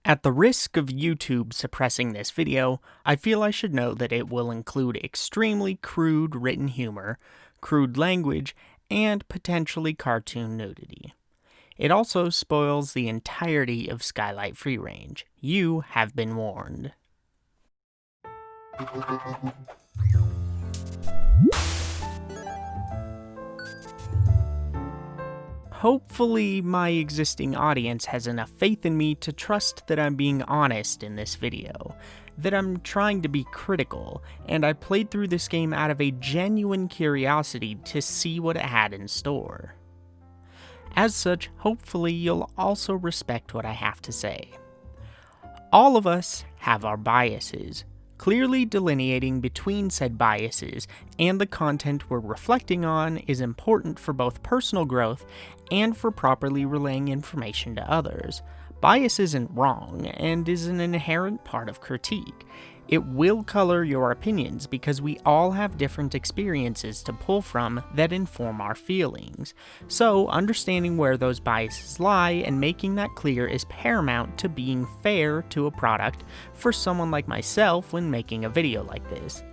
At the risk of YouTube suppressing this video, I feel I should note that it will include extremely crude written humor, crude language, and potentially cartoon nudity. It also spoils the entirety of Skylight Freerange. You have been warned. Hopefully, my existing audience has enough faith in me to trust that I'm being honest in this video, that I'm trying to be critical, and I played through this game out of a genuine curiosity to see what it had in store. As such, hopefully you'll also respect what I have to say. All of us have our biases. Clearly delineating between said biases and the content we're reflecting on is important for both personal growth and for properly relaying information to others. Bias isn't wrong and is an inherent part of critique. It will color your opinions because we all have different experiences to pull from that inform our feelings. So, understanding where those biases lie and making that clear is paramount to being fair to a product for someone like myself when making a video like this.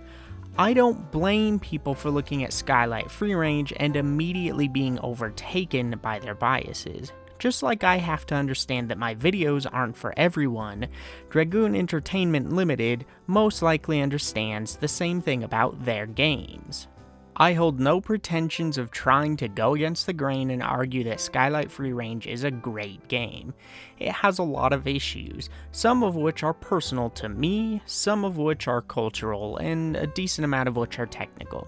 I don't blame people for looking at Skylight Freerange and immediately being overtaken by their biases. Just like I have to understand that my videos aren't for everyone, Dragoon Entertainment Ltd most likely understands the same thing about their games. I hold no pretensions of trying to go against the grain and argue that Skylight Freerange is a great game. It has a lot of issues, some of which are personal to me, some of which are cultural, and a decent amount of which are technical.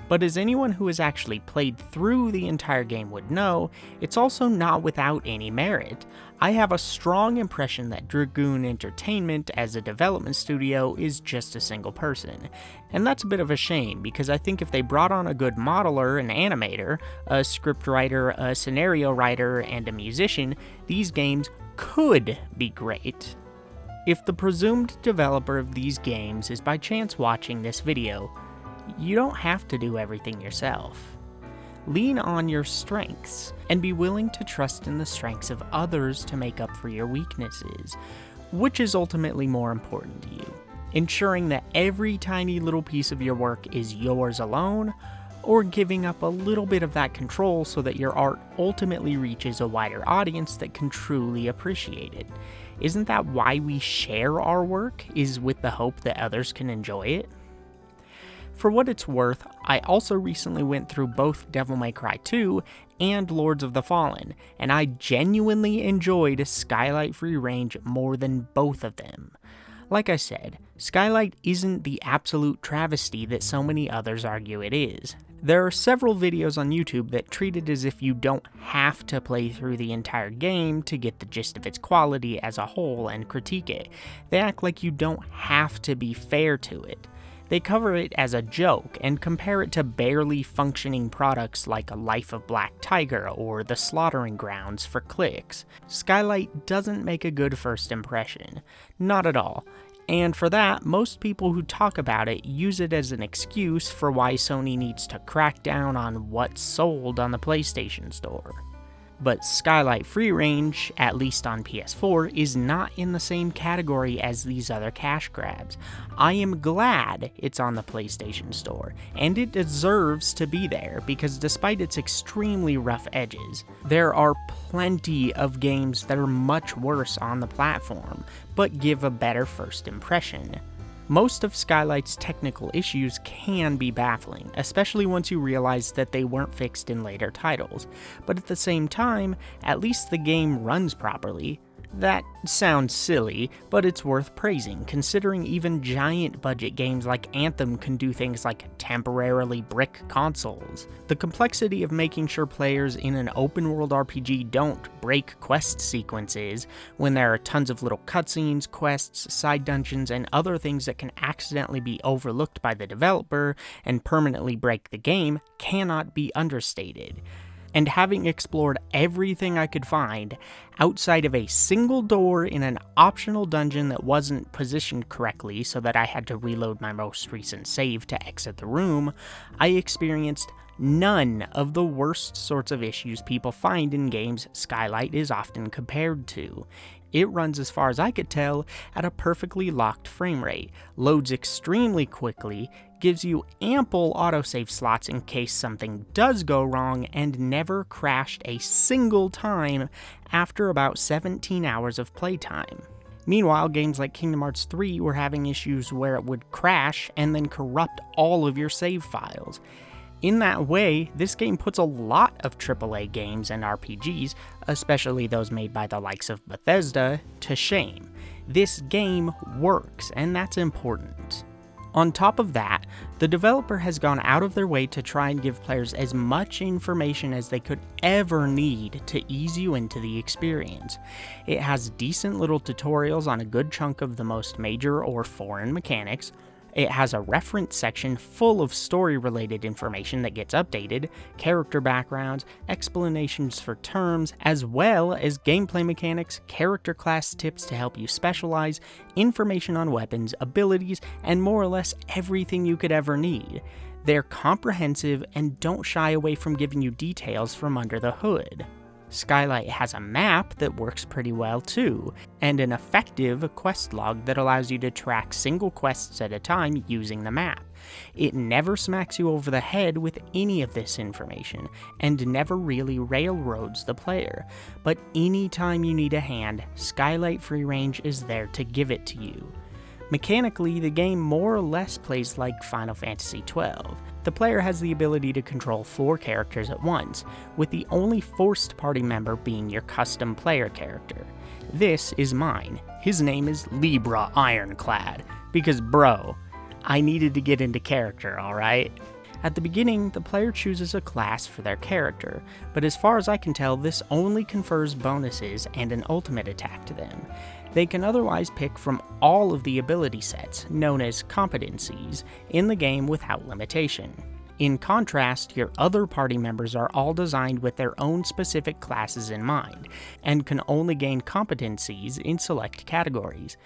But as anyone who has actually played through the entire game would know, it's also not without any merit. I have a strong impression that Dragoon Entertainment as a development studio is just a single person. And that's a bit of a shame, because I think if they brought on a good modeler, an animator, a scriptwriter, a scenario writer, and a musician, these games could be great. If the presumed developer of these games is by chance watching this video, you don't have to do everything yourself. Lean on your strengths, and be willing to trust in the strengths of others to make up for your weaknesses, which is ultimately more important to you. Ensuring that every tiny little piece of your work is yours alone, or giving up a little bit of that control so that your art ultimately reaches a wider audience that can truly appreciate it. Isn't that why we share our work, is with the hope that others can enjoy it? For what it's worth, I also recently went through both Devil May Cry 2 and Lords of the Fallen, and I genuinely enjoyed Skylight Freerange more than both of them. Like I said, Skylight isn't the absolute travesty that so many others argue it is. There are several videos on YouTube that treat it as if you don't have to play through the entire game to get the gist of its quality as a whole and critique it. They act like you don't have to be fair to it. They cover it as a joke and compare it to barely functioning products like A Life of Black Tiger or The Slaughtering Grounds for clicks. Skylight doesn't make a good first impression. Not at all. And for that, most people who talk about it use it as an excuse for why Sony needs to crack down on what's sold on the PlayStation Store. But Skylight Freerange, at least on PS4, is not in the same category as these other cash grabs. I am glad it's on the PlayStation Store, and it deserves to be there because despite its extremely rough edges, there are plenty of games that are much worse on the platform, but give a better first impression. Most of Skylight's technical issues can be baffling, especially once you realize that they weren't fixed in later titles, but at the same time, at least the game runs properly. That sounds silly, but it's worth praising, considering even giant budget games like Anthem can do things like temporarily brick consoles. The complexity of making sure players in an open world RPG don't break quest sequences when there are tons of little cutscenes, quests, side dungeons, and other things that can accidentally be overlooked by the developer and permanently break the game cannot be understated. and having explored everything I could find, outside of a single door in an optional dungeon that wasn't positioned correctly so that I had to reload my most recent save to exit the room, I experienced none of the worst sorts of issues people find in games Skylight is often compared to. It runs, as far as I could tell, at a perfectly locked frame rate, loads extremely quickly, gives you ample autosave slots in case something does go wrong, and never crashed a single time after about 17 hours of playtime. Meanwhile, games like Kingdom Hearts 3 were having issues where it would crash and then corrupt all of your save files. In that way, this game puts a lot of AAA games and RPGs, especially those made by the likes of Bethesda, to shame. This game works, and that's important. On top of that, the developer has gone out of their way to try and give players as much information as they could ever need to ease you into the experience. It has decent little tutorials on a good chunk of the most major or foreign mechanics. It has a reference section full of story-related information that gets updated, character backgrounds, explanations for terms, as well as gameplay mechanics, character class tips to help you specialize, information on weapons, abilities, and more or less everything you could ever need. They're comprehensive and don't shy away from giving you details from under the hood. Skylight has a map that works pretty well too, and an effective quest log that allows you to track single quests at a time using the map. It never smacks you over the head with any of this information, and never really railroads the player, but anytime you need a hand, Skylight Freerange is there to give it to you. Mechanically, the game more or less plays like Final Fantasy XII. The player has the ability to control 4 characters at once, with the only forced party member being your custom player character. This is mine. His name is Libra Ironclad, because bro, I needed to get into character, alright? At the beginning, the player chooses a class for their character, but as far as I can tell, this only confers bonuses and an ultimate attack to them. They can otherwise pick from all of the ability sets, known as competencies, in the game without limitation. In contrast, your other party members are all designed with their own specific classes in mind, and can only gain competencies in select categories.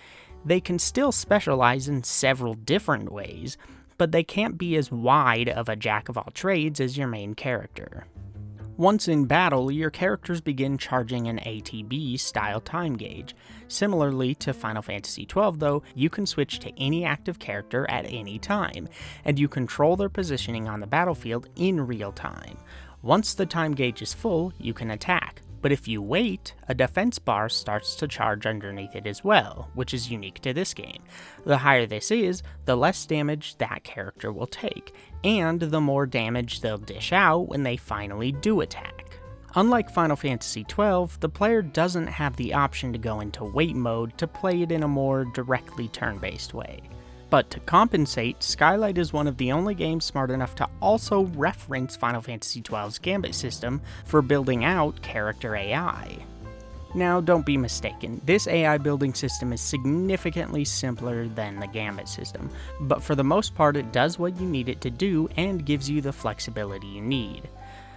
They can still specialize in several different ways, but they can't be as wide of a jack-of-all-trades as your main character. Once in battle, your characters begin charging an ATB-style time gauge. Similarly to Final Fantasy XII though, you can switch to any active character at any time, and you control their positioning on the battlefield in real time. Once the time gauge is full, you can attack, but if you wait, a defense bar starts to charge underneath it as well, which is unique to this game. The higher this is, the less damage that character will take, and the more damage they'll dish out when they finally do attack. Unlike Final Fantasy XII, the player doesn't have the option to go into wait mode to play it in a more directly turn-based way. But to compensate, Skylight is one of the only games smart enough to also reference Final Fantasy XII's Gambit system for building out character AI. Now, don't be mistaken, this AI building system is significantly simpler than the Gambit system, but for the most part it does what you need it to do and gives you the flexibility you need.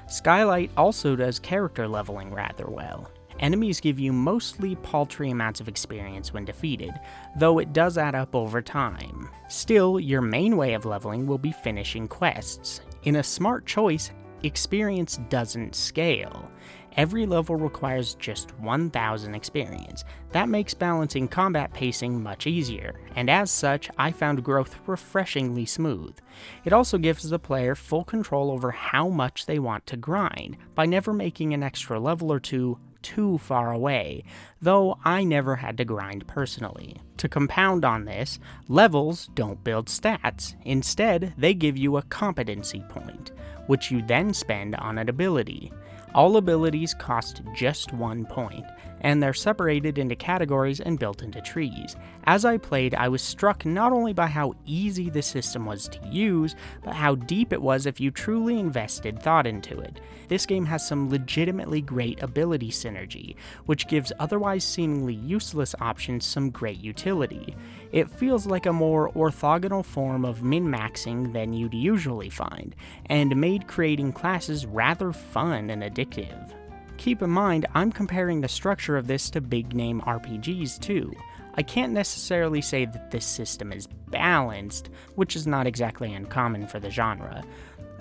Skylight also does character leveling rather well. Enemies give you mostly paltry amounts of experience when defeated, though it does add up over time. Still, your main way of leveling will be finishing quests. In a smart choice, experience doesn't scale. Every level requires just 1,000 experience. That makes balancing combat pacing much easier, and as such, I found growth refreshingly smooth. It also gives the player full control over how much they want to grind, by never making an extra level or two too far away, though I never had to grind personally. To compound on this, levels don't build stats. Instead, they give you a competency point, which you then spend on an ability. All abilities cost just 1 point, and they're separated into categories and built into trees. As I played, I was struck not only by how easy the system was to use, but how deep it was if you truly invested thought into it. This game has some legitimately great ability synergy, which gives otherwise seemingly useless options some great utility. It feels like a more orthogonal form of min-maxing than you'd usually find, and made creating classes rather fun and addictive. Keep in mind, I'm comparing the structure of this to big-name RPGs too. I can't necessarily say that this system is balanced, which is not exactly uncommon for the genre,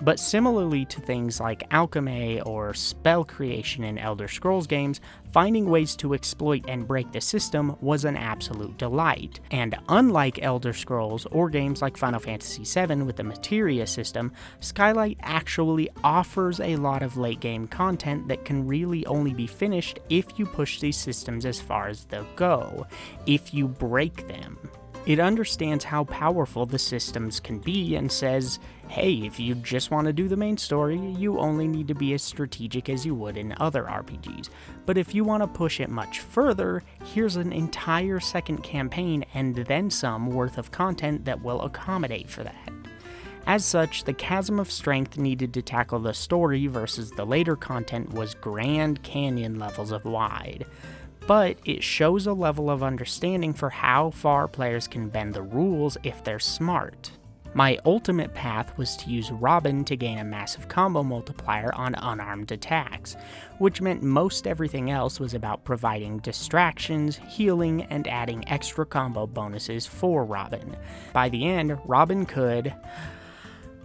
but similarly to things like alchemy or spell creation in Elder Scrolls games, finding ways to exploit and break the system was an absolute delight. And unlike Elder Scrolls or games like Final Fantasy VII with the Materia system, Skylight actually offers a lot of late game content that can really only be finished if you push these systems as far as they'll go, if you break them. It understands how powerful the systems can be and says, hey, if you just want to do the main story, you only need to be as strategic as you would in other RPGs. But if you want to push it much further, here's an entire second campaign and then some worth of content that will accommodate for that. As such, the chasm of strength needed to tackle the story versus the later content was Grand Canyon levels of wide. But it shows a level of understanding for how far players can bend the rules if they're smart. My ultimate path was to use Robin to gain a massive combo multiplier on unarmed attacks, which meant most everything else was about providing distractions, healing, and adding extra combo bonuses for Robin. By the end, Robin could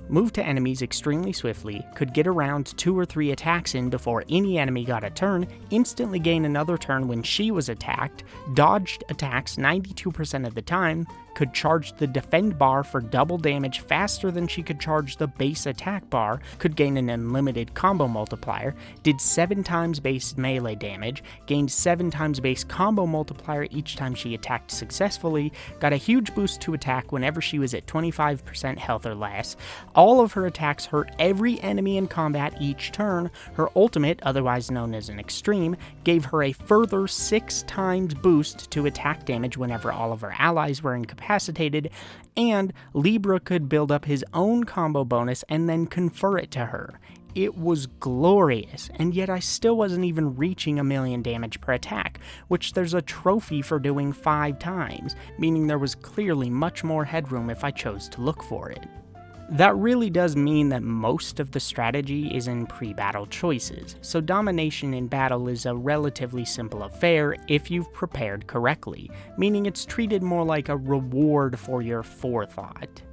move to enemies extremely swiftly, could get around 2 or 3 attacks in before any enemy got a turn, instantly gain another turn when she was attacked, dodged attacks 92% of the time, could charge the defend bar for double damage faster than she could charge the base attack bar, could gain an unlimited combo multiplier, did 7 times base melee damage, gained 7 times base combo multiplier each time she attacked successfully, got a huge boost to attack whenever she was at 25% health or less. All of her attacks hurt every enemy in combat each turn. Her ultimate, otherwise known as an extreme, gave her a further 6 times boost to attack damage whenever all of her allies were incapacitated, and Libra could build up his own combo bonus and then confer it to her. It was glorious, and yet I still wasn't even reaching 1,000,000 damage per attack, which there's a trophy for doing 5 times, meaning there was clearly much more headroom if I chose to look for it. That really does mean that most of the strategy is in pre-battle choices, so domination in battle is a relatively simple affair if you've prepared correctly, meaning it's treated more like a reward for your forethought.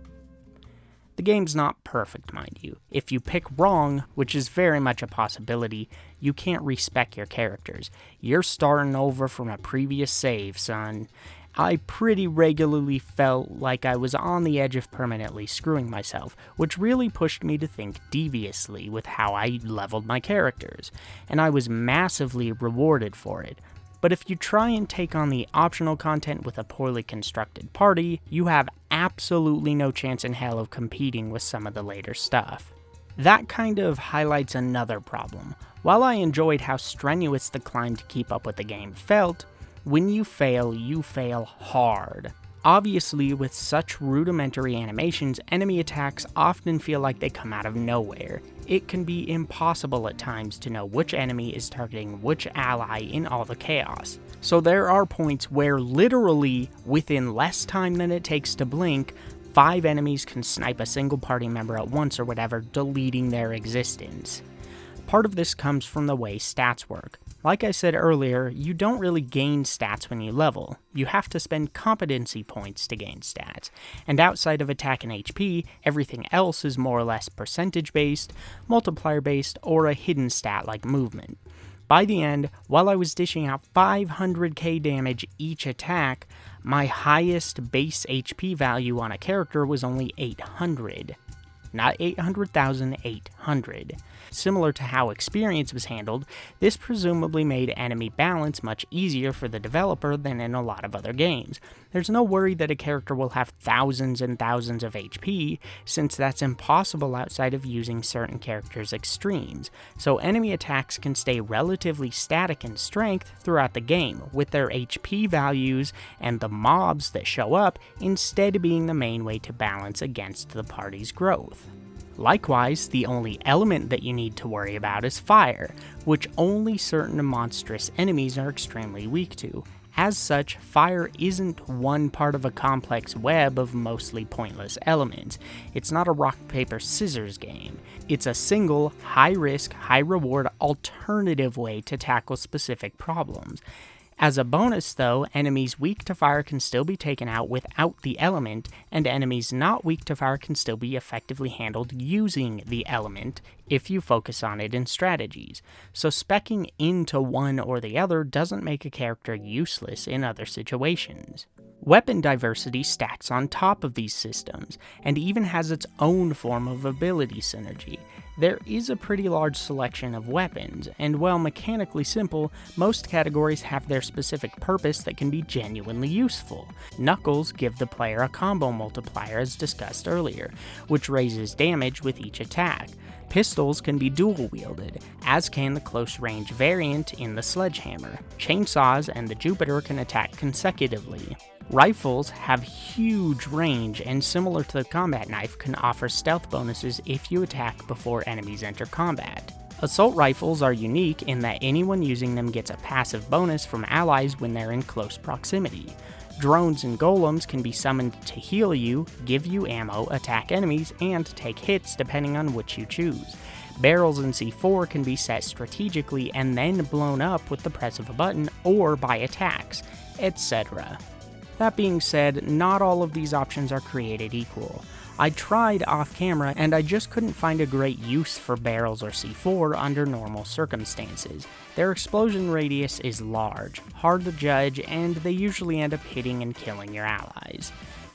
The game's not perfect, mind you. If you pick wrong, which is very much a possibility, you can't respec your characters. You're starting over from a previous save, son. I pretty regularly felt like I was on the edge of permanently screwing myself, which really pushed me to think deviously with how I leveled my characters, and I was massively rewarded for it. But if you try and take on the optional content with a poorly constructed party, you have absolutely no chance in hell of competing with some of the later stuff. That kind of highlights another problem. While I enjoyed how strenuous the climb to keep up with the game felt, when you fail hard. Obviously, with such rudimentary animations, enemy attacks often feel like they come out of nowhere. It can be impossible at times to know which enemy is targeting which ally in all the chaos. So there are points where literally, within less time than it takes to blink, 5 enemies can snipe a single party member at once or whatever, deleting their existence. Part of this comes from the way stats work. Like I said earlier, you don't really gain stats when you level. You have to spend competency points to gain stats, and outside of attack and HP, everything else is more or less percentage-based, multiplier-based, or a hidden stat like movement. By the end, while I was dishing out 500k damage each attack, my highest base HP value on a character was only 800. Not 800,000, 800. Similar to how experience was handled, this presumably made enemy balance much easier for the developer than in a lot of other games. There's no worry that a character will have thousands and thousands of HP, since that's impossible outside of using certain characters' extremes, so enemy attacks can stay relatively static in strength throughout the game, with their HP values and the mobs that show up instead being the main way to balance against the party's growth. Likewise, the only element that you need to worry about is fire, which only certain monstrous enemies are extremely weak to. As such, fire isn't one part of a complex web of mostly pointless elements. It's not a rock, paper, scissors game. It's a single, high-risk, high-reward alternative way to tackle specific problems. As a bonus though, enemies weak to fire can still be taken out without the element, and enemies not weak to fire can still be effectively handled using the element if you focus on it in strategies. So speccing into one or the other doesn't make a character useless in other situations. Weapon diversity stacks on top of these systems, and even has its own form of ability synergy. There is a pretty large selection of weapons, and while mechanically simple, most categories have their specific purpose that can be genuinely useful. Knuckles give the player a combo multiplier as discussed earlier, which raises damage with each attack. Pistols can be dual-wielded, as can the close-range variant in the Sledgehammer. Chainsaws and the Jupiter can attack consecutively. Rifles have huge range, and similar to the combat knife, can offer stealth bonuses if you attack before enemies enter combat. Assault rifles are unique in that anyone using them gets a passive bonus from allies when they're in close proximity. Drones and golems can be summoned to heal you, give you ammo, attack enemies, and take hits depending on which you choose. Barrels in C4 can be set strategically and then blown up with the press of a button or by attacks, etc. That being said, not all of these options are created equal. I tried off camera and I just couldn't find a great use for barrels or C4 under normal circumstances. Their explosion radius is large, hard to judge, and they usually end up hitting and killing your allies.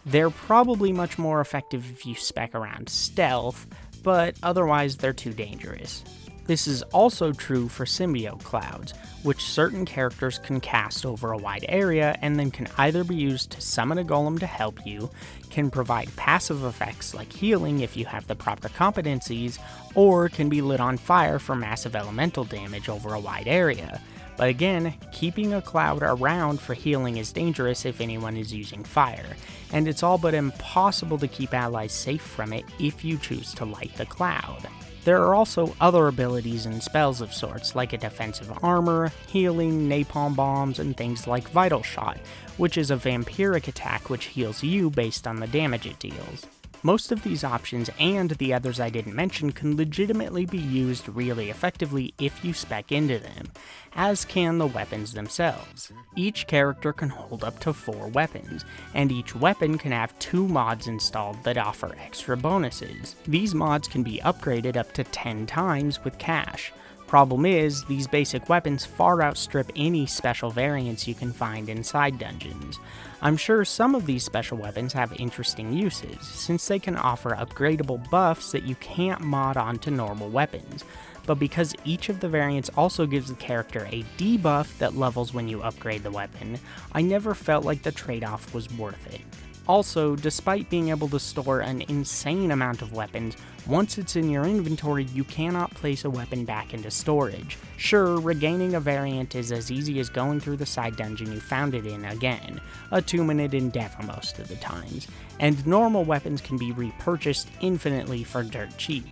They're probably much more effective if you spec around stealth, but otherwise they're too dangerous. This is also true for Symbiote Clouds, which certain characters can cast over a wide area and then can either be used to summon a golem to help you, can provide passive effects like healing if you have the proper competencies, or can be lit on fire for massive elemental damage over a wide area. But again, keeping a cloud around for healing is dangerous if anyone is using fire, and it's all but impossible to keep allies safe from it if you choose to light the cloud. There are also other abilities and spells of sorts, like a defensive armor, healing, napalm bombs, and things like Vital Shot, which is a vampiric attack which heals you based on the damage it deals. Most of these options, and the others I didn't mention, can legitimately be used really effectively if you spec into them, as can the weapons themselves. Each character can hold up to 4 weapons, and each weapon can have 2 mods installed that offer extra bonuses. These mods can be upgraded up to 10 times with cash. Problem is, these basic weapons far outstrip any special variants you can find inside dungeons. I'm sure some of these special weapons have interesting uses, since they can offer upgradable buffs that you can't mod onto normal weapons, but because each of the variants also gives the character a debuff that levels when you upgrade the weapon, I never felt like the trade-off was worth it. Also, despite being able to store an insane amount of weapons, once it's in your inventory, you cannot place a weapon back into storage. Sure, regaining a variant is as easy as going through the side dungeon you found it in again, a 2-minute endeavor most of the times, and normal weapons can be repurchased infinitely for dirt cheap.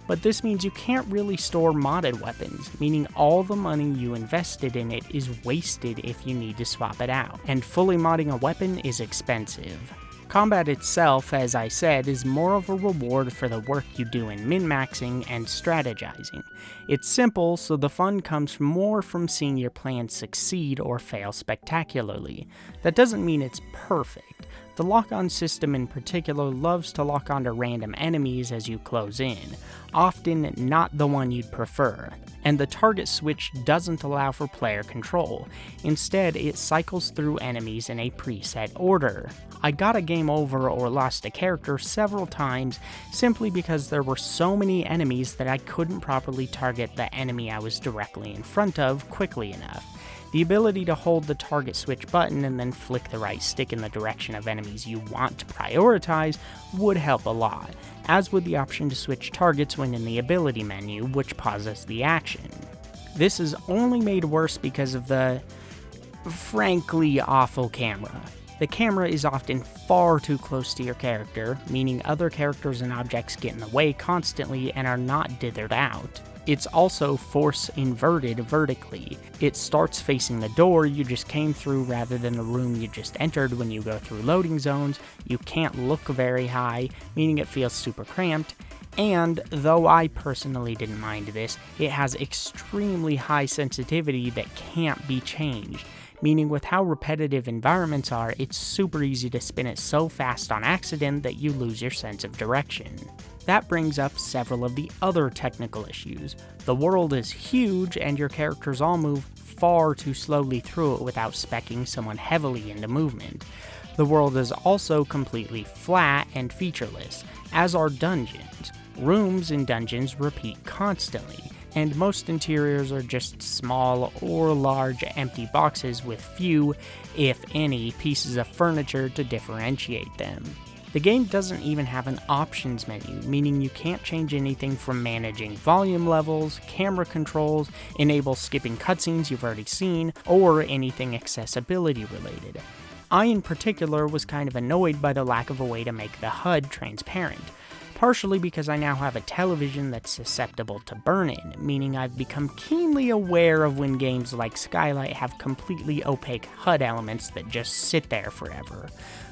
But this means you can't really store modded weapons, meaning all the money you invested in it is wasted if you need to swap it out, and fully modding a weapon is expensive. Combat itself, as I said, is more of a reward for the work you do in min-maxing and strategizing. It's simple, so the fun comes more from seeing your plans succeed or fail spectacularly. That doesn't mean it's perfect. The lock-on system in particular loves to lock onto random enemies as you close in, often not the one you'd prefer, and the target switch doesn't allow for player control. Instead, it cycles through enemies in a preset order. I got a game over or lost a character several times simply because there were so many enemies that I couldn't properly target the enemy I was directly in front of quickly enough. The ability to hold the target switch button and then flick the right stick in the direction of enemies you want to prioritize would help a lot, as would the option to switch targets when in the ability menu, which pauses the action. This is only made worse because of the frankly awful camera. The camera is often far too close to your character, meaning other characters and objects get in the way constantly and are not dithered out. It's also force inverted vertically. It starts facing the door you just came through rather than the room you just entered when you go through loading zones. You can't look very high, meaning it feels super cramped. And, though I personally didn't mind this, it has extremely high sensitivity that can't be changed. Meaning with how repetitive environments are, it's super easy to spin it so fast on accident that you lose your sense of direction. That brings up several of the other technical issues. The world is huge and your characters all move far too slowly through it without speccing someone heavily into movement. The world is also completely flat and featureless, as are dungeons. Rooms in dungeons repeat constantly, and most interiors are just small or large empty boxes with few, if any, pieces of furniture to differentiate them. The game doesn't even have an options menu, meaning you can't change anything from managing volume levels, camera controls, enable skipping cutscenes you've already seen, or anything accessibility related. I in particular was kind of annoyed by the lack of a way to make the HUD transparent. Partially because I now have a television that's susceptible to burn-in, meaning I've become keenly aware of when games like Skylight have completely opaque HUD elements that just sit there forever.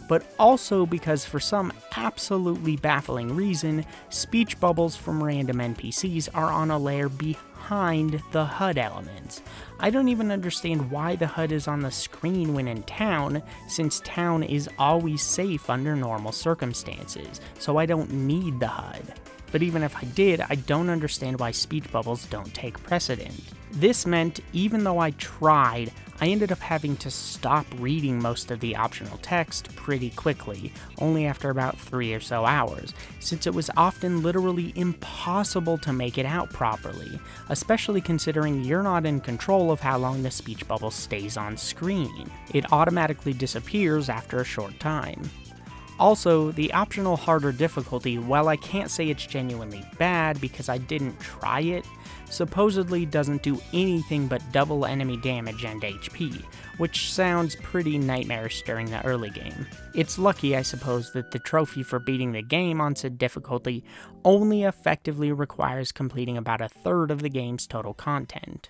But also because for some absolutely baffling reason, speech bubbles from random NPCs are on a layer behind the HUD elements. I don't even understand why the HUD is on the screen when in town, since town is always safe under normal circumstances, so I don't need the HUD. But even if I did, I don't understand why speech bubbles don't take precedent. This meant, even though I tried, I ended up having to stop reading most of the optional text pretty quickly, only after about 3 or so hours, since it was often literally impossible to make it out properly, especially considering you're not in control of how long the speech bubble stays on screen. It automatically disappears after a short time. Also, the optional harder difficulty, while I can't say it's genuinely bad because I didn't try it, supposedly doesn't do anything but double enemy damage and HP, which sounds pretty nightmarish during the early game. It's lucky, I suppose, that the trophy for beating the game on said difficulty only effectively requires completing about a third of the game's total content.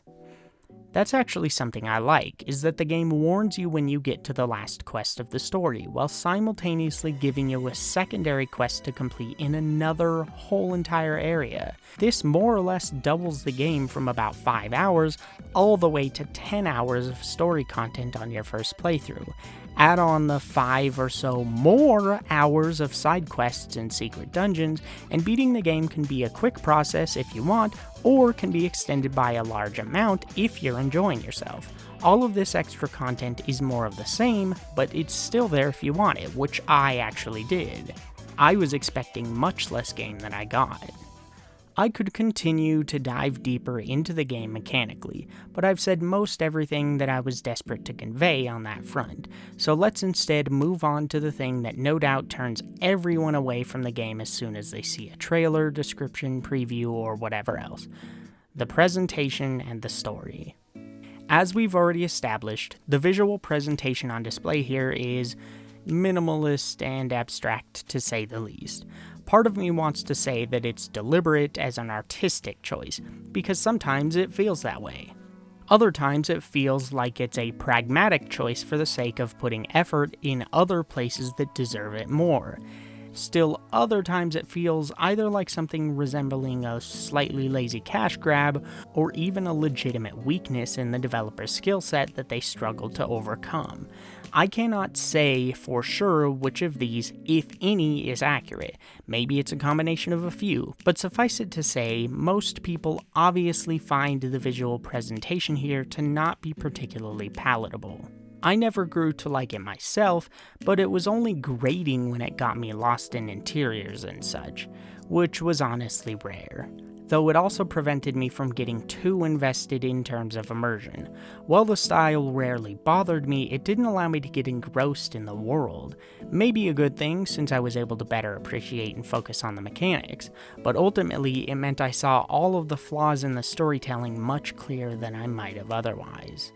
That's actually something I like, is that the game warns you when you get to the last quest of the story, while simultaneously giving you a secondary quest to complete in another whole entire area. This more or less doubles the game from about 5 hours all the way to 10 hours of story content on your first playthrough. Add on the 5 or so more hours of side quests and secret dungeons, and beating the game can be a quick process if you want, or can be extended by a large amount if you're enjoying yourself. All of this extra content is more of the same, but it's still there if you want it, which I actually did. I was expecting much less game than I got. I could continue to dive deeper into the game mechanically, but I've said most everything that I was desperate to convey on that front, so let's instead move on to the thing that no doubt turns everyone away from the game as soon as they see a trailer, description, preview, or whatever else: the presentation and the story. As we've already established, the visual presentation on display here is minimalist and abstract to say the least. Part of me wants to say that it's deliberate as an artistic choice, because sometimes it feels that way. Other times it feels like it's a pragmatic choice for the sake of putting effort in other places that deserve it more. Still, other times it feels either like something resembling a slightly lazy cash grab, or even a legitimate weakness in the developer's skill set that they struggled to overcome. I cannot say for sure which of these, if any, is accurate. Maybe it's a combination of a few, but suffice it to say, most people obviously find the visual presentation here to not be particularly palatable. I never grew to like it myself, but it was only grating when it got me lost in interiors and such, which was honestly rare. Though it also prevented me from getting too invested in terms of immersion. While the style rarely bothered me, it didn't allow me to get engrossed in the world. Maybe a good thing, since I was able to better appreciate and focus on the mechanics, but ultimately it meant I saw all of the flaws in the storytelling much clearer than I might have otherwise.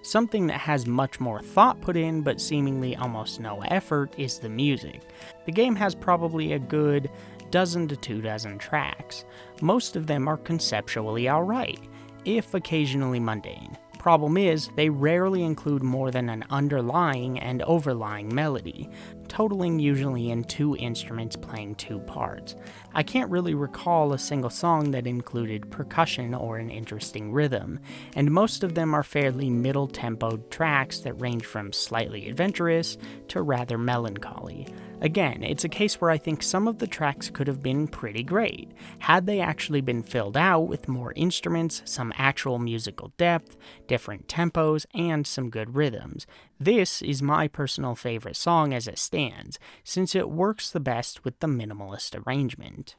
Something that has much more thought put in, but seemingly almost no effort, is the music. The game has probably a good dozen to 24 tracks. Most of them are conceptually alright, if occasionally mundane. Problem is, they rarely include more than an underlying and overlying melody, totaling usually in 2 instruments playing 2 parts. I can't really recall a single song that included percussion or an interesting rhythm, and most of them are fairly middle-tempoed tracks that range from slightly adventurous to rather melancholy. Again, it's a case where I think some of the tracks could have been pretty great, had they actually been filled out with more instruments, some actual musical depth, different tempos, and some good rhythms. This is my personal favorite song as it stands, since it works the best with the minimalist arrangement.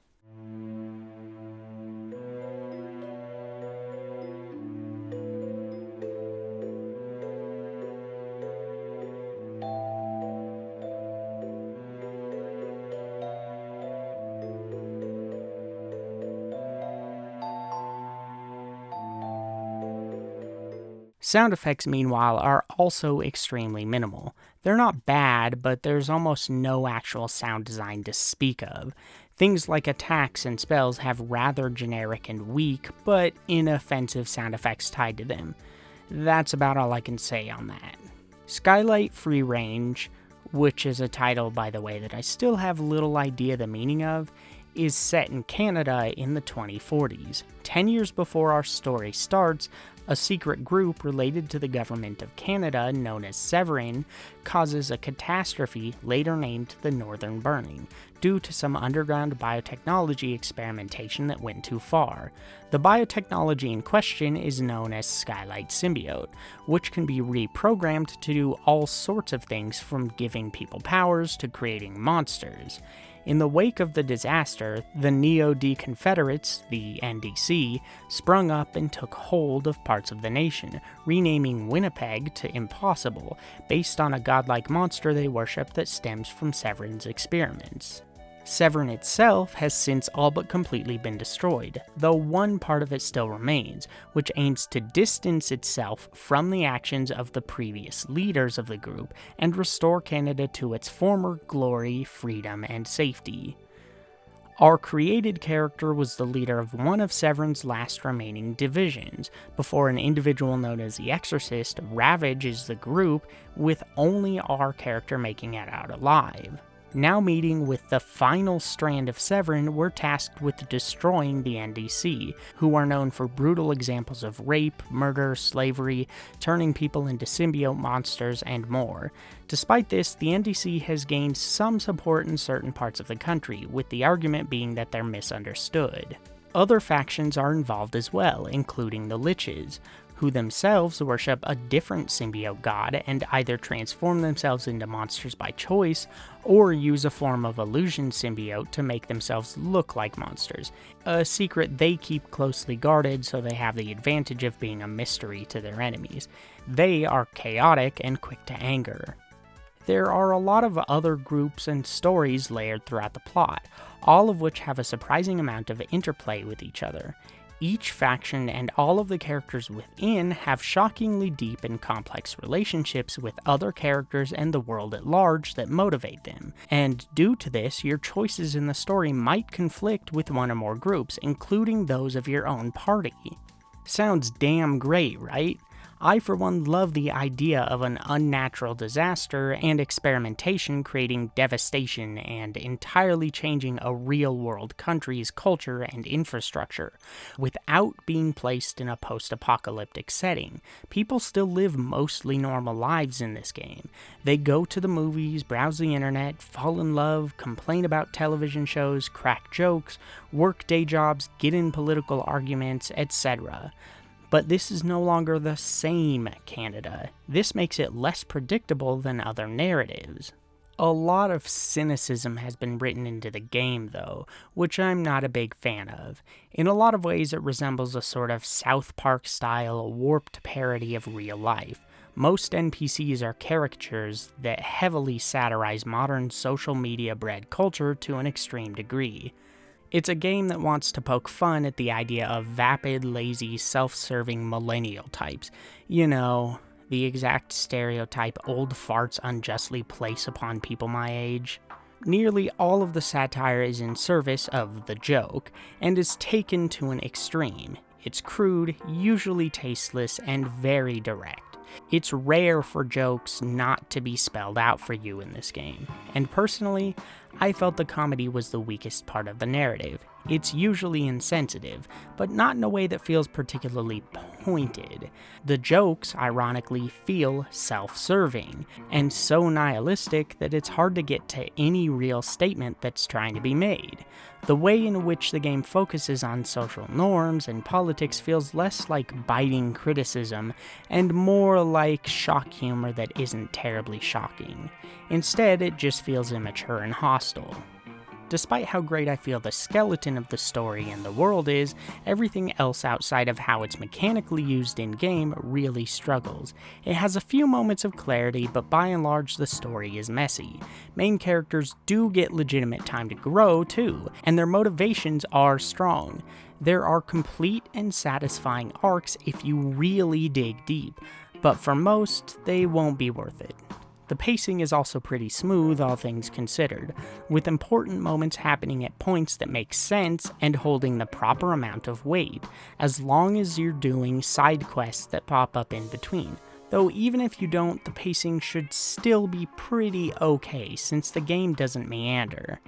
Sound effects, meanwhile, are also extremely minimal. They're not bad, but there's almost no actual sound design to speak of. Things like attacks and spells have rather generic and weak, but inoffensive sound effects tied to them. That's about all I can say on that. Skylight Freerange, which is a title, by the way, that I still have little idea the meaning of, is set in Canada in the 2040s. 10 years before our story starts, a secret group related to the government of Canada, known as Severin, causes a catastrophe later named the Northern Burning, due to some underground biotechnology experimentation that went too far. The biotechnology in question is known as Skylight Symbiote, which can be reprogrammed to do all sorts of things from giving people powers to creating monsters. In the wake of the disaster, the Neo-D-Confederates, the NDC, sprung up and took hold of parts of the nation, renaming Winnipeg to Impossible, based on a godlike monster they worship that stems from Severin's experiments. Severin itself has since all but completely been destroyed, though one part of it still remains, which aims to distance itself from the actions of the previous leaders of the group and restore Canada to its former glory, freedom, and safety. Our created character was the leader of one of Severin's last remaining divisions, before an individual known as the Exorcist ravages the group, with only our character making it out alive. Now meeting with the final strand of Severin, we're tasked with destroying the NDC, who are known for brutal examples of rape, murder, slavery, turning people into symbiote monsters, and more. Despite this, the NDC has gained some support in certain parts of the country, with the argument being that they're misunderstood. Other factions are involved as well, including the Liches, who themselves worship a different symbiote god and either transform themselves into monsters by choice, or use a form of illusion symbiote to make themselves look like monsters, a secret they keep closely guarded so they have the advantage of being a mystery to their enemies. They are chaotic and quick to anger. There are a lot of other groups and stories layered throughout the plot, all of which have a surprising amount of interplay with each other. Each faction and all of the characters within have shockingly deep and complex relationships with other characters and the world at large that motivate them, and due to this, your choices in the story might conflict with one or more groups, including those of your own party. Sounds damn great, right? I for one love the idea of an unnatural disaster and experimentation creating devastation and entirely changing a real-world country's culture and infrastructure. Without being placed in a post-apocalyptic setting, people still live mostly normal lives in this game. They go to the movies, browse the internet, fall in love, complain about television shows, crack jokes, work day jobs, get in political arguments, etc. But this is no longer the same Canada. This makes it less predictable than other narratives. A lot of cynicism has been written into the game, though, which I'm not a big fan of. In a lot of ways, it resembles a sort of South Park-style warped parody of real life. Most NPCs are caricatures that heavily satirize modern social media-bred culture to an extreme degree. It's a game that wants to poke fun at the idea of vapid, lazy, self-serving millennial types. You know, the exact stereotype old farts unjustly place upon people my age. Nearly all of the satire is in service of the joke, and is taken to an extreme. It's crude, usually tasteless, and very direct. It's rare for jokes not to be spelled out for you in this game, and personally, I felt the comedy was the weakest part of the narrative. It's usually insensitive, but not in a way that feels particularly pointed. The jokes, ironically, feel self-serving, and so nihilistic that it's hard to get to any real statement that's trying to be made. The way in which the game focuses on social norms and politics feels less like biting criticism, and more like shock humor that isn't terribly shocking. Instead, it just feels immature and hostile. Despite how great I feel the skeleton of the story and the world is, everything else outside of how it's mechanically used in-game really struggles. It has a few moments of clarity, but by and large the story is messy. Main characters do get legitimate time to grow, too, and their motivations are strong. There are complete and satisfying arcs if you really dig deep, but for most, they won't be worth it. The pacing is also pretty smooth, all things considered, with important moments happening at points that make sense and holding the proper amount of weight, as long as you're doing side quests that pop up in between. Though even if you don't, the pacing should still be pretty okay, since the game doesn't meander.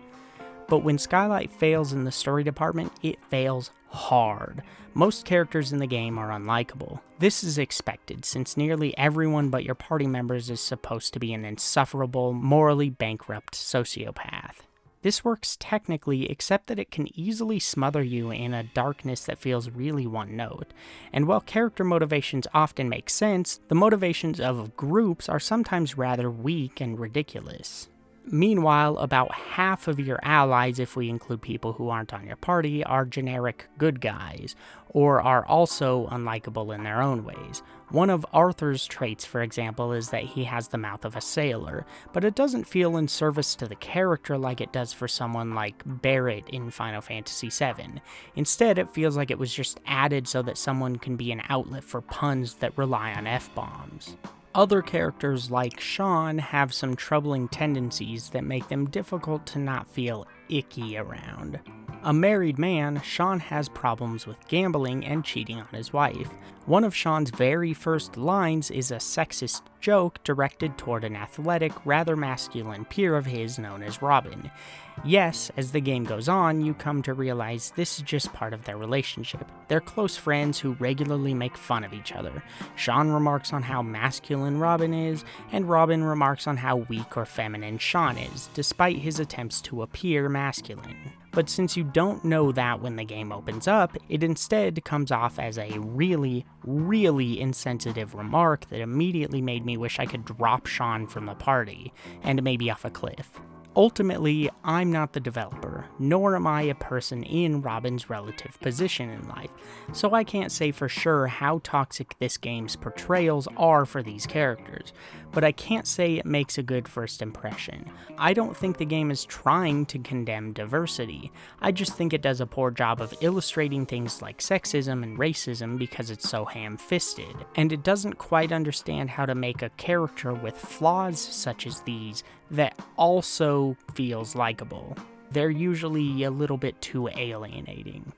But when Skylight fails in the story department, it fails hard. Most characters in the game are unlikable. This is expected, since nearly everyone but your party members is supposed to be an insufferable, morally bankrupt sociopath. This works technically, except that it can easily smother you in a darkness that feels really one note. And while character motivations often make sense, the motivations of groups are sometimes rather weak and ridiculous. Meanwhile, about half of your allies, if we include people who aren't on your party, are generic good guys, or are also unlikable in their own ways. One of Arthur's traits, for example, is that he has the mouth of a sailor, but it doesn't feel in service to the character like it does for someone like Barrett in Final Fantasy VII. Instead, it feels like it was just added so that someone can be an outlet for puns that rely on F-bombs. Other characters like Sean have some troubling tendencies that make them difficult to not feel icky around. A married man, Sean has problems with gambling and cheating on his wife. One of Sean's very first lines is a sexist joke directed toward an athletic, rather masculine peer of his known as Robin. Yes, as the game goes on, you come to realize this is just part of their relationship. They're close friends who regularly make fun of each other. Sean remarks on how masculine Robin is, and Robin remarks on how weak or feminine Sean is, despite his attempts to appear masculine. But since you don't know that when the game opens up, it instead comes off as a really, really insensitive remark that immediately made me wish I could drop Sean from the party, and maybe off a cliff. Ultimately, I'm not the developer, nor am I a person in Robin's relative position in life, so I can't say for sure how toxic this game's portrayals are for these characters, but I can't say it makes a good first impression. I don't think the game is trying to condemn diversity, I just think it does a poor job of illustrating things like sexism and racism because it's so ham-fisted, and it doesn't quite understand how to make a character with flaws such as these that also feels likable. They're usually a little bit too alienating.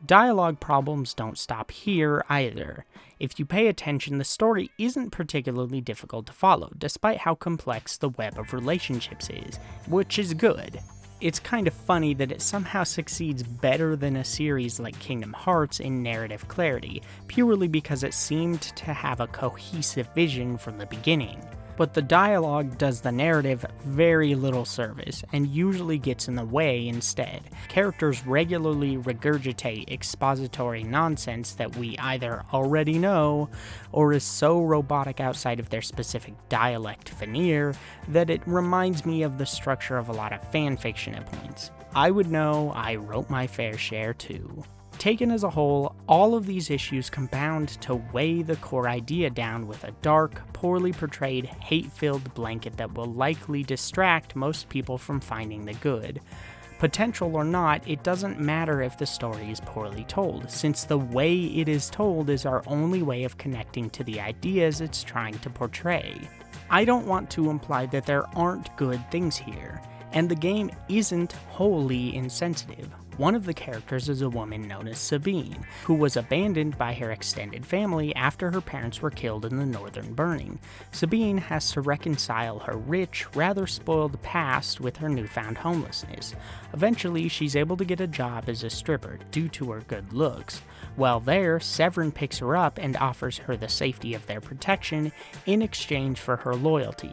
Dialogue problems don't stop here either. If you pay attention, the story isn't particularly difficult to follow, despite how complex the web of relationships is, which is good. It's kind of funny that it somehow succeeds better than a series like Kingdom Hearts in narrative clarity, purely because it seemed to have a cohesive vision from the beginning. But the dialogue does the narrative very little service, and usually gets in the way instead. Characters regularly regurgitate expository nonsense that we either already know, or is so robotic outside of their specific dialect veneer that it reminds me of the structure of a lot of fanfiction at points. I would know I wrote my fair share too. Taken as a whole, all of these issues compound to weigh the core idea down with a dark, poorly portrayed, hate-filled blanket that will likely distract most people from finding the good. Potential or not, it doesn't matter if the story is poorly told, since the way it is told is our only way of connecting to the ideas it's trying to portray. I don't want to imply that there aren't good things here, and the game isn't wholly insensitive. One of the characters is a woman known as Sabine, who was abandoned by her extended family after her parents were killed in the Northern Burning. Sabine has to reconcile her rich, rather spoiled past with her newfound homelessness. Eventually, she's able to get a job as a stripper due to her good looks. While there, Severin picks her up and offers her the safety of their protection in exchange for her loyalty.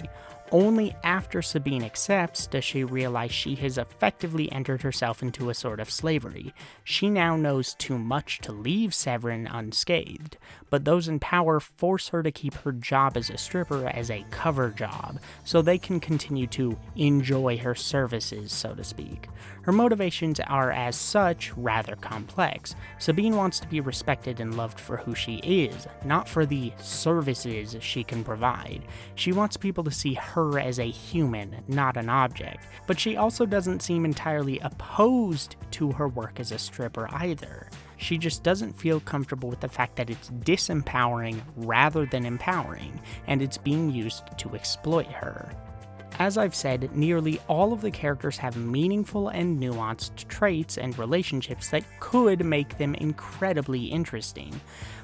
Only after Sabine accepts does she realize she has effectively entered herself into a sort of slavery. She now knows too much to leave Severin unscathed, but those in power force her to keep her job as a stripper as a cover job, so they can continue to enjoy her services, so to speak. Her motivations are, as such, rather complex. Sabine wants to be respected and loved for who she is, not for the services she can provide. She wants people to see her as a human, not an object, but she also doesn't seem entirely opposed to her work as a stripper either. She just doesn't feel comfortable with the fact that it's disempowering rather than empowering, and it's being used to exploit her. As I've said, nearly all of the characters have meaningful and nuanced traits and relationships that could make them incredibly interesting,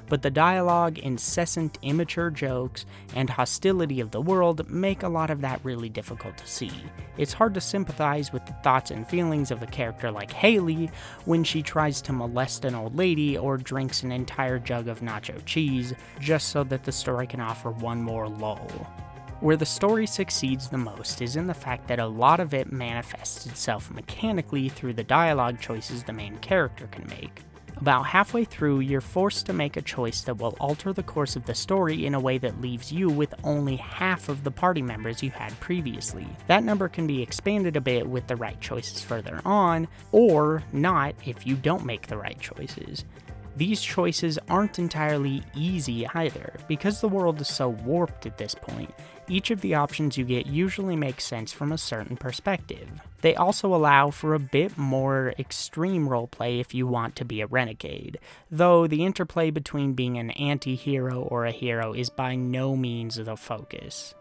but the dialogue, incessant immature jokes, and hostility of the world make a lot of that really difficult to see. It's hard to sympathize with the thoughts and feelings of a character like Haley when she tries to molest an old lady or drinks an entire jug of nacho cheese just so that the story can offer one more lull. Where the story succeeds the most is in the fact that a lot of it manifests itself mechanically through the dialogue choices the main character can make. About halfway through, you're forced to make a choice that will alter the course of the story in a way that leaves you with only half of the party members you had previously. That number can be expanded a bit with the right choices further on, or not if you don't make the right choices. These choices aren't entirely easy either, because the world is so warped at this point. Each of the options you get usually makes sense from a certain perspective. They also allow for a bit more extreme roleplay if you want to be a renegade, though the interplay between being an anti-hero or a hero is by no means the focus.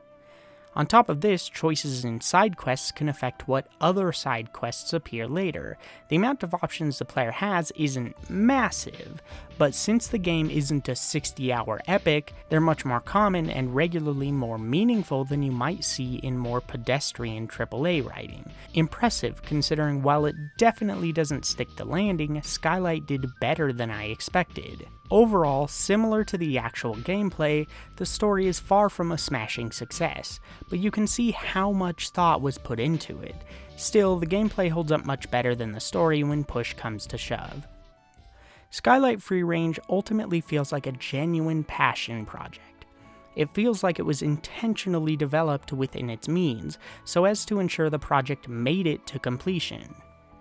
On top of this, choices in side quests can affect what other side quests appear later. The amount of options the player has isn't massive, but since the game isn't a 60-hour epic, they're much more common and regularly more meaningful than you might see in more pedestrian AAA writing. Impressive, considering while it definitely doesn't stick the landing, Skylight did better than I expected. Overall, similar to the actual gameplay, the story is far from a smashing success, but you can see how much thought was put into it. Still, the gameplay holds up much better than the story when push comes to shove. Skylight Freerange ultimately feels like a genuine passion project. It feels like it was intentionally developed within its means, so as to ensure the project made it to completion.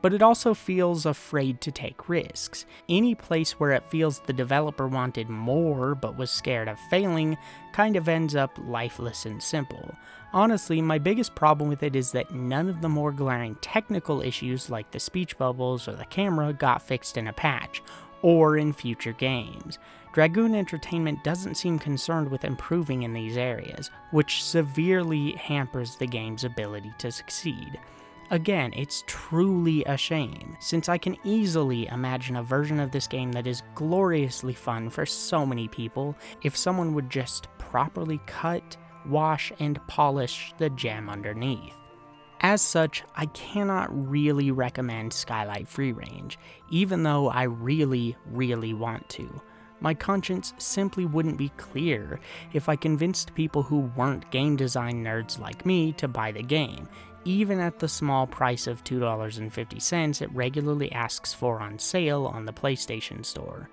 But it also feels afraid to take risks. Any place where it feels the developer wanted more but was scared of failing kind of ends up lifeless and simple. Honestly, my biggest problem with it is that none of the more glaring technical issues like the speech bubbles or the camera got fixed in a patch, or in future games. Dragoon Entertainment doesn't seem concerned with improving in these areas, which severely hampers the game's ability to succeed. Again, it's truly a shame, since I can easily imagine a version of this game that is gloriously fun for so many people if someone would just properly cut, wash, and polish the gem underneath. As such, I cannot really recommend Skylight Freerange, even though I really want to. My conscience simply wouldn't be clear if I convinced people who weren't game design nerds like me to buy the game, even at the small price of $2.50 it regularly asks for on sale on the PlayStation Store.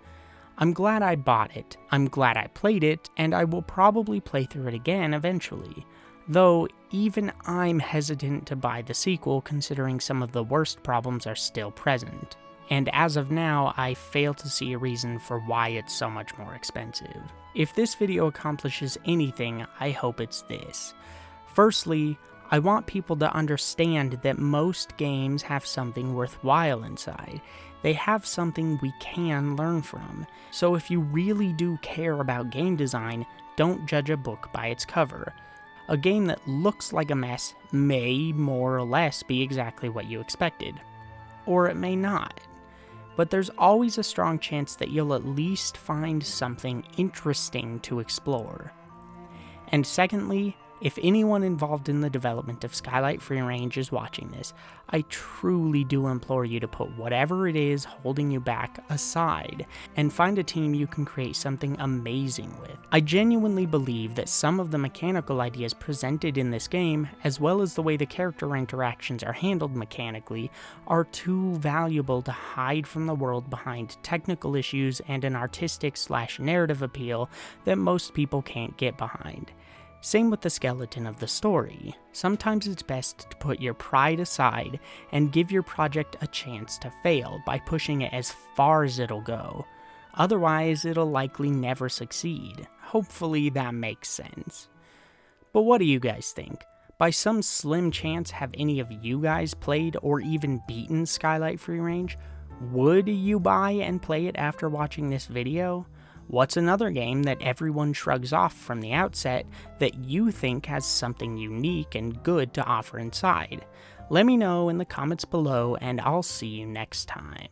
I'm glad I bought it, I'm glad I played it, and I will probably play through it again eventually. Though, even I'm hesitant to buy the sequel considering some of the worst problems are still present. And as of now, I fail to see a reason for why it's so much more expensive. If this video accomplishes anything, I hope it's this. Firstly, I want people to understand that most games have something worthwhile inside. They have something we can learn from. So if you really do care about game design, don't judge a book by its cover. A game that looks like a mess may more or less be exactly what you expected. Or it may not. But there's always a strong chance that you'll at least find something interesting to explore. And secondly, if anyone involved in the development of Skylight Freerange is watching this, I truly do implore you to put whatever it is holding you back aside and find a team you can create something amazing with. I genuinely believe that some of the mechanical ideas presented in this game, as well as the way the character interactions are handled mechanically, are too valuable to hide from the world behind technical issues and an artistic/narrative appeal that most people can't get behind. Same with the skeleton of the story. Sometimes it's best to put your pride aside and give your project a chance to fail by pushing it as far as it'll go. Otherwise, it'll likely never succeed. Hopefully that makes sense. But what do you guys think? By some slim chance, have any of you guys played or even beaten Skylight Freerange? Would you buy and play it after watching this video? What's another game that everyone shrugs off from the outset that you think has something unique and good to offer inside? Let me know in the comments below, and I'll see you next time.